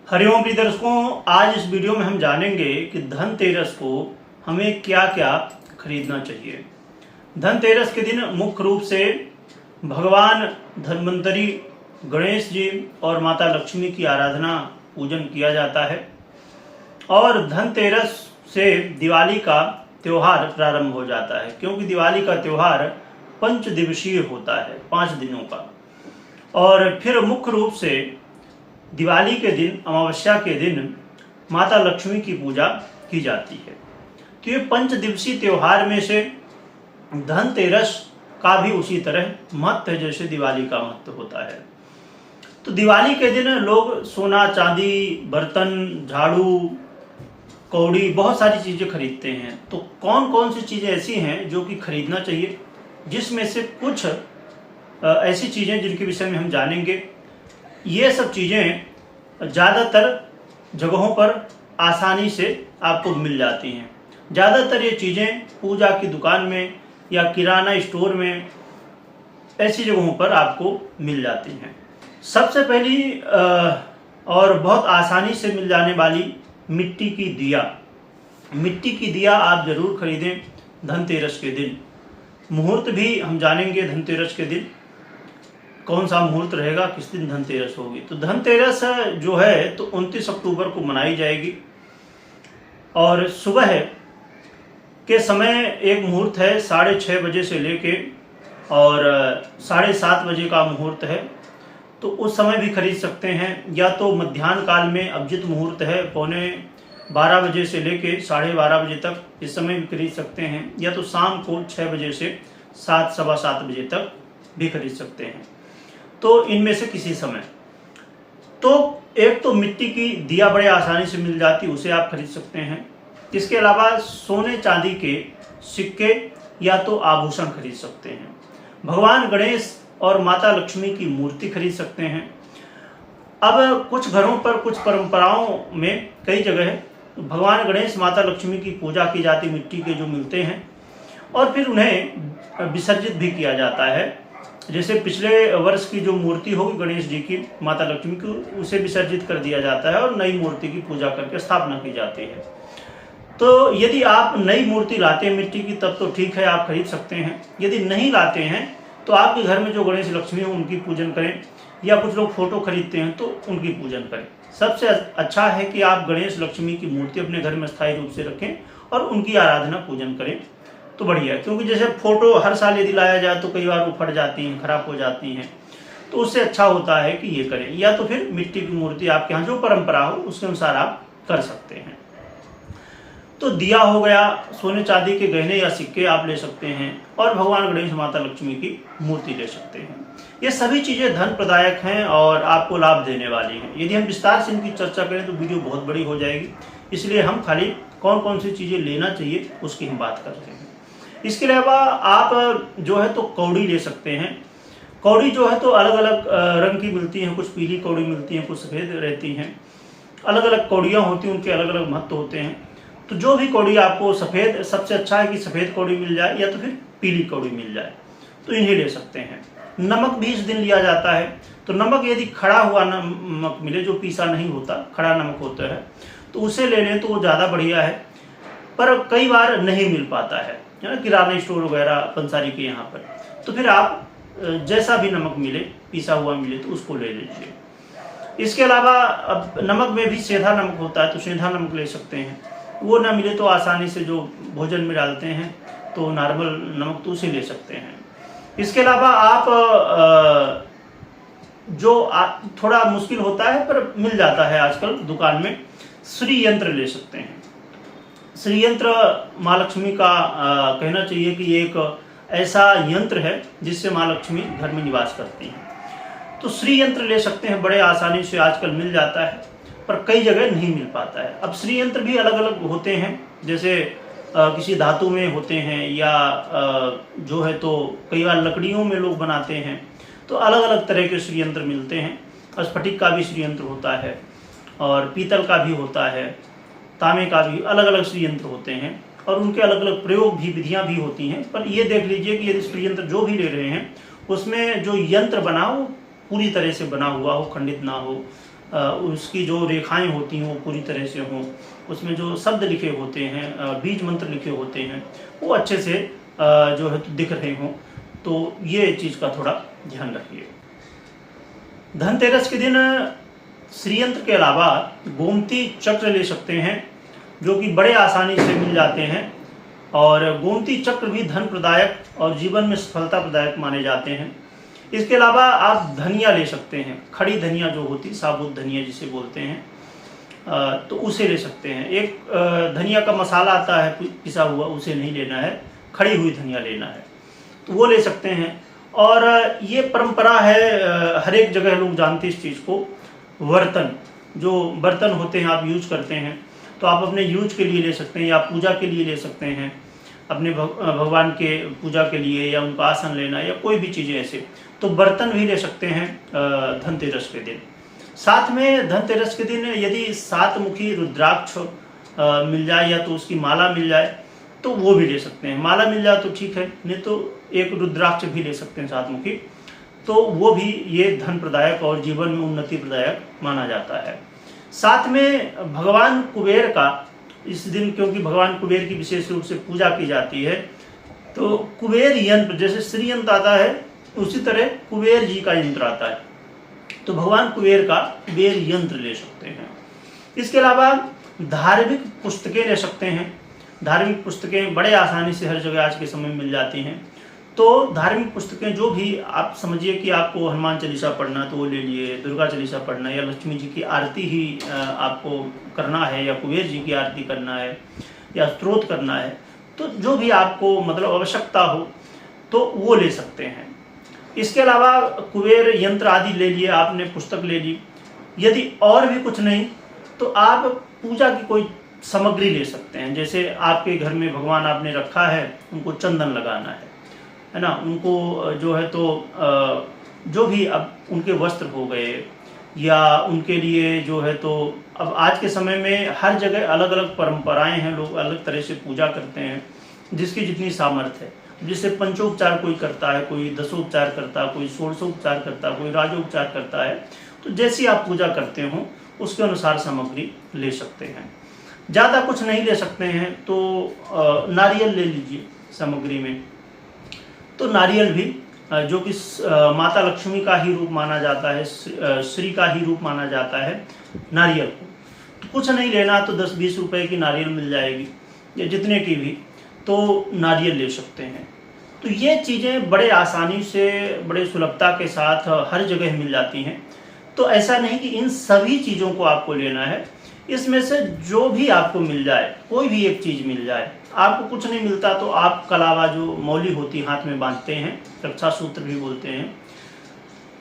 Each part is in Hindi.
हरिओम प्रिय दर्शकों, आज इस वीडियो में हम जानेंगे कि धनतेरस को हमें क्या क्या खरीदना चाहिए। धनतेरस के दिन मुख्य रूप से भगवान धन्वंतरी, गणेश जी और माता लक्ष्मी की आराधना पूजन किया जाता है और धनतेरस से दिवाली का त्यौहार प्रारंभ हो जाता है, क्योंकि दिवाली का त्यौहार 5 दिवसीय होता है, 5 दिनों का। और फिर मुख्य रूप से दिवाली के दिन, अमावस्या के दिन माता लक्ष्मी की पूजा की जाती है। तो ये 5 दिवसीय त्यौहार में से धनतेरस का भी उसी तरह महत्व है जैसे दिवाली का महत्व होता है। तो दिवाली के दिन लोग सोना, चांदी, बर्तन, झाड़ू, कौड़ी, बहुत सारी चीज़ें खरीदते हैं। तो कौन कौन सी चीज़ें ऐसी हैं जो कि खरीदना चाहिए, जिसमें से कुछ ऐसी चीज़ें जिनके विषय में हम जानेंगे। ये सब चीज़ें ज़्यादातर जगहों पर आसानी से आपको मिल जाती हैं। ज़्यादातर ये चीज़ें पूजा की दुकान में या किराना स्टोर में, ऐसी जगहों पर आपको मिल जाती हैं। सबसे पहली और बहुत आसानी से मिल जाने वाली मिट्टी की दिया। मिट्टी की दिया आप ज़रूर खरीदें धनतेरस के दिन। मुहूर्त भी हम जानेंगे धनतेरस के दिन कौन सा मुहूर्त रहेगा, किस दिन धनतेरस होगी। तो धनतेरस जो है तो 29 अक्टूबर को मनाई जाएगी और सुबह के समय एक मुहूर्त है 6:30 बजे से लेके और 7:30 बजे का मुहूर्त है। तो उस समय भी खरीद सकते हैं, या तो मध्याह्न काल में अभिजित मुहूर्त है 11:15 बजे से लेके 12:30 बजे तक, इस समय भी खरीद सकते हैं, या तो शाम को 6 बजे से 7, सवा 7 बजे तक भी खरीद सकते हैं। तो इनमें से किसी समय। तो एक तो मिट्टी की दिया बड़े आसानी से मिल जाती, उसे आप खरीद सकते हैं। इसके अलावा सोने चांदी के सिक्के या तो आभूषण खरीद सकते हैं। भगवान गणेश और माता लक्ष्मी की मूर्ति खरीद सकते हैं। अब कुछ घरों पर, कुछ परंपराओं में, कई जगह भगवान गणेश, माता लक्ष्मी की पूजा की जाती, मिट्टी के जो मिलते हैं, और फिर उन्हें विसर्जित भी किया जाता है। जैसे पिछले वर्ष की जो मूर्ति होगी गणेश जी की, माता लक्ष्मी की, उसे विसर्जित कर दिया जाता है और नई मूर्ति की पूजा करके स्थापना की जाती है। तो यदि आप नई मूर्ति लाते हैं मिट्टी की, तब तो ठीक है, आप खरीद सकते हैं। यदि नहीं लाते हैं तो आपके घर में जो गणेश लक्ष्मी हो उनकी पूजन करें, या कुछ लोग फोटो खरीदते हैं तो उनकी पूजन करें। सबसे अच्छा है कि आप गणेश लक्ष्मी की मूर्ति अपने घर में स्थायी रूप से रखें और उनकी आराधना पूजन करें तो बढ़िया है। क्योंकि जैसे फोटो हर साल यदि लाया जाए तो कई बार वो फट जाती हैं, खराब हो जाती हैं, तो उससे अच्छा होता है कि ये करें। या तो फिर मिट्टी की मूर्ति आपके यहाँ जो परंपरा हो उसके अनुसार आप कर सकते हैं। तो दिया हो गया, सोने चांदी के गहने या सिक्के आप ले सकते हैं, और भगवान गणेश, माता लक्ष्मी की मूर्ति ले सकते हैं। ये सभी चीज़ें धन प्रदायक हैं और आपको लाभ देने वाली हैं। यदि हम विस्तार से इनकी चर्चा करें तो वीडियो बहुत बड़ी हो जाएगी, इसलिए हम खाली कौन कौन सी चीज़ें लेना चाहिए उसकी हम बात करते हैं। इसके अलावा आप जो है तो कौड़ी ले सकते हैं। कौड़ी जो है तो अलग अलग रंग की मिलती हैं, कुछ पीली कौड़ी मिलती हैं, कुछ सफ़ेद रहती हैं। अलग अलग कौड़ियाँ होती हैं, उनके अलग अलग महत्व होते हैं। तो जो भी कौड़ी आपको, सफ़ेद सबसे अच्छा है कि सफ़ेद कौड़ी मिल जाए या तो फिर पीली कौड़ी मिल जाए, तो इन्हें ले सकते हैं। नमक भी इस दिन लिया जाता है। तो नमक यदि खड़ा हुआ नमक मिले, जो पीसा नहीं होता, खड़ा नमक होता है, तो उसे ले लें तो वो ज़्यादा बढ़िया है। पर कई बार नहीं मिल पाता है ना, किराना स्टोर वगैरह पंसारी के यहाँ पर, तो फिर आप जैसा भी नमक मिले, पीसा हुआ मिले, तो उसको ले लीजिए। इसके अलावा अब नमक में भी सेंधा नमक होता है, तो सेंधा नमक ले सकते हैं। वो ना मिले तो आसानी से जो भोजन में डालते हैं तो नॉर्मल नमक, तो उसे ले सकते हैं। इसके अलावा आप जो थोड़ा मुश्किल होता है पर मिल जाता है आजकल दुकान में, श्री यंत्र ले सकते हैं। श्री यंत्र माँ लक्ष्मी का कहना चाहिए कि एक ऐसा यंत्र है जिससे माँ लक्ष्मी घर में निवास करती हैं। तो श्री यंत्र ले सकते हैं, बड़े आसानी से आजकल मिल जाता है, पर कई जगह नहीं मिल पाता है। अब श्री यंत्र भी अलग अलग होते हैं, जैसे किसी धातु में होते हैं, या जो है तो कई बार लकड़ियों में लोग बनाते हैं। तो अलग अलग तरह के श्री यंत्र मिलते हैं। स्फटिक का भी श्री यंत्र होता है और पीतल का भी होता है, तांबे का भी, अलग अलग श्री यंत्र होते हैं और उनके अलग अलग प्रयोग भी, विधियाँ भी होती हैं। पर ये देख लीजिए कि यदि श्री यंत्र जो भी ले रहे हैं उसमें जो यंत्र बना हो पूरी तरह से बना हुआ हो, खंडित ना हो, उसकी जो रेखाएं होती हैं वो पूरी तरह से हों, उसमें जो शब्द लिखे होते हैं, बीज मंत्र लिखे होते हैं, वो अच्छे से जो है तो दिख रहे हों। तो ये चीज़ का थोड़ा ध्यान रखिए। धनतेरस के दिन श्रीयंत्र के अलावा गोमती चक्र ले सकते हैं, जो कि बड़े आसानी से मिल जाते हैं। और गोमती चक्र भी धन प्रदायक और जीवन में सफलता प्रदायक माने जाते हैं। इसके अलावा आप धनिया ले सकते हैं, खड़ी धनिया जो होती, साबुत धनिया जिसे बोलते हैं, तो उसे ले सकते हैं। एक धनिया का मसाला आता है पिसा हुआ, उसे नहीं लेना है, खड़ी हुई धनिया लेना है, तो वो ले सकते हैं। और ये परंपरा है, हर एक जगह लोग जानते हैं इस चीज़ को। बर्तन, जो बर्तन होते हैं आप यूज करते हैं, तो आप अपने यूज के लिए ले सकते हैं या पूजा के लिए ले सकते हैं, अपने भगवान के पूजा के लिए, या उनका आसन लेना या कोई भी चीज़ें ऐसे, तो बर्तन भी ले सकते हैं धनतेरस के दिन। साथ में धनतेरस के दिन यदि 7 मुखी रुद्राक्ष मिल जाए या तो उसकी माला मिल जाए तो वो भी ले सकते हैं। माला मिल जाए तो ठीक है, नहीं तो एक रुद्राक्ष भी ले सकते हैं 7 मुखी, तो वो भी ये धन प्रदायक और जीवन में उन्नति प्रदायक माना जाता है। साथ में भगवान कुबेर का इस दिन, क्योंकि भगवान कुबेर की विशेष रूप से पूजा की जाती है, तो कुबेर यंत्र, जैसे श्री यंत्र आता है उसी तरह कुबेर जी का यंत्र आता है, तो भगवान कुबेर का कुबेर यंत्र ले सकते हैं। इसके अलावा धार्मिक पुस्तकें ले सकते हैं। धार्मिक पुस्तकें बड़े आसानी से हर जगह आज के समय में मिल जाती हैं, तो धार्मिक पुस्तकें जो भी आप समझिए कि आपको हनुमान चालीसा पढ़ना तो वो ले लिए, दुर्गा चालीसा पढ़ना, या लक्ष्मी जी की आरती ही आपको करना है, या कुबेर जी की आरती करना है, या स्तोत्र करना है, तो जो भी आपको मतलब आवश्यकता हो तो वो ले सकते हैं। इसके अलावा कुबेर यंत्र आदि ले लिए आपने, पुस्तक ले ली। यदि और भी कुछ नहीं तो आप पूजा की कोई सामग्री ले सकते हैं। जैसे आपके घर में भगवान आपने रखा है, उनको चंदन लगाना है ना, उनको जो है तो जो भी अब उनके वस्त्र हो गए, या उनके लिए जो है तो अब आज के समय में हर जगह अलग अलग परंपराएं हैं, लोग अलग तरह से पूजा करते हैं, जिसकी जितनी सामर्थ्य है। जिससे पंचोपचार कोई करता है, कोई दशोपचार करता है, कोई षोडशोपचार करता है, कोई राजोपचार करता है, तो जैसी आप पूजा करते हो उसके अनुसार सामग्री ले सकते हैं। ज़्यादा कुछ नहीं ले सकते हैं तो नारियल ले लीजिए सामग्री में। तो नारियल भी जो कि माता लक्ष्मी का ही रूप माना जाता है, श्री का ही रूप माना जाता है नारियल को, तो कुछ नहीं लेना तो 10-20 रुपए की नारियल मिल जाएगी, या जितने की भी, तो नारियल ले सकते हैं। तो ये चीज़ें बड़े आसानी से, बड़े सुलभता के साथ हर जगह मिल जाती हैं। तो ऐसा नहीं कि इन सभी चीज़ों को आपको लेना है, इसमें से जो भी आपको मिल जाए, कोई भी एक चीज़ मिल जाए। आपको कुछ नहीं मिलता तो आप कलावा जो मौली होती हाथ में बांधते हैं, रक्षा सूत्र भी बोलते हैं,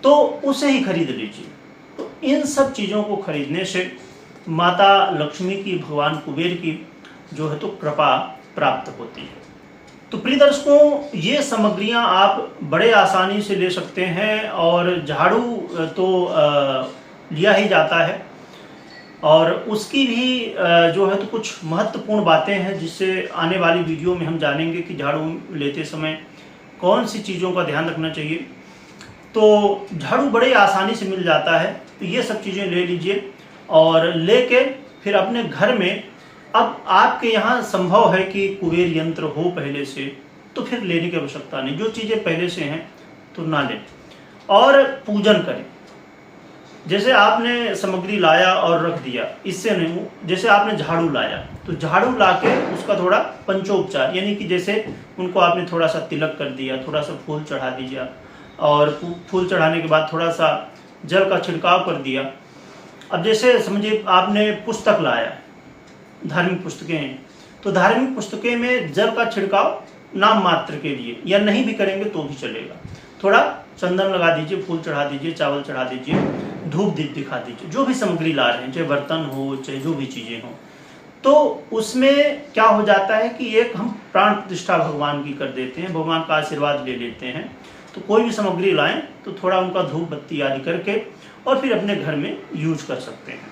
तो उसे ही खरीद लीजिए। तो इन सब चीज़ों को खरीदने से माता लक्ष्मी की, भगवान कुबेर की जो है तो कृपा प्राप्त होती है। तो प्रिय दर्शकों, ये सामग्रियां आप बड़े आसानी से ले सकते हैं। और झाड़ू तो लिया ही जाता है, और उसकी भी जो है तो कुछ महत्वपूर्ण बातें हैं, जिससे आने वाली वीडियो में हम जानेंगे कि झाड़ू लेते समय कौन सी चीज़ों का ध्यान रखना चाहिए। तो झाड़ू बड़े आसानी से मिल जाता है, तो ये सब चीज़ें ले लीजिए और लेके फिर अपने घर में, अब आपके यहाँ संभव है कि कुबेर यंत्र हो पहले से, तो फिर लेने की आवश्यकता नहीं। जो चीज़ें पहले से हैं तो ना लें, और पूजन करें। जैसे आपने सामग्री लाया और रख दिया, इससे नहीं। जैसे आपने झाड़ू लाया तो झाड़ू लाके उसका थोड़ा पंचोपचार, यानी कि जैसे उनको आपने थोड़ा सा तिलक कर दिया, थोड़ा सा फूल चढ़ा दीजिए, और फूल चढ़ाने के बाद थोड़ा सा जल का छिड़काव कर दिया। अब जैसे समझिए आपने पुस्तक लाया, धार्मिक पुस्तकें हैं, तो धार्मिक पुस्तकें में जल का छिड़काव नाम मात्र के लिए, या नहीं भी करेंगे तो भी चलेगा। थोड़ा चंदन लगा दीजिए, फूल चढ़ा दीजिए, चावल चढ़ा दीजिए, धूप दीप दिखा दीजिए, जो भी सामग्री ला रहे हैं, चाहे बर्तन हो चाहे जो भी चीज़ें हो। तो उसमें क्या हो जाता है कि एक हम प्राण प्रतिष्ठा भगवान की कर देते हैं, भगवान का आशीर्वाद ले लेते हैं। तो कोई भी सामग्री लाएं तो थोड़ा उनका धूप बत्ती आदि करके और फिर अपने घर में यूज कर सकते हैं।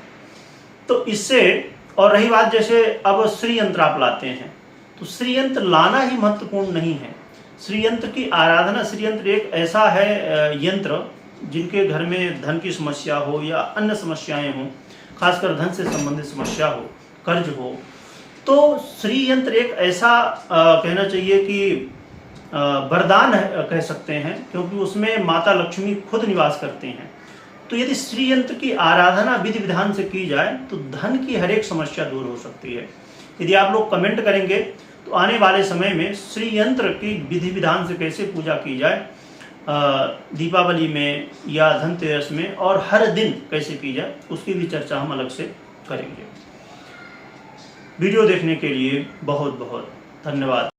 तो इससे, और रही बात जैसे अब श्री यंत्र आप लाते हैं, तो श्री यंत्र लाना ही महत्वपूर्ण नहीं है। श्री यंत्र की आराधना, श्री यंत्र एक ऐसा है यंत्र जिनके घर में धन की समस्या हो या अन्य समस्याएं हों, खासकर धन से संबंधित समस्या हो, कर्ज हो, तो श्री यंत्र एक ऐसा कहना चाहिए कि वरदान है, कह सकते हैं, क्योंकि उसमें माता लक्ष्मी खुद निवास करते हैं। तो यदि श्री यंत्र की आराधना विधि विधान से की जाए तो धन की हर एक समस्या दूर हो सकती है। यदि आप लोग कमेंट करेंगे तो आने वाले समय में श्री यंत्र की विधि विधान से कैसे पूजा की जाए, दीपावली में या धनतेरस में, और हर दिन कैसे की जाए, उसकी भी चर्चा हम अलग से करेंगे। वीडियो देखने के लिए बहुत बहुत धन्यवाद।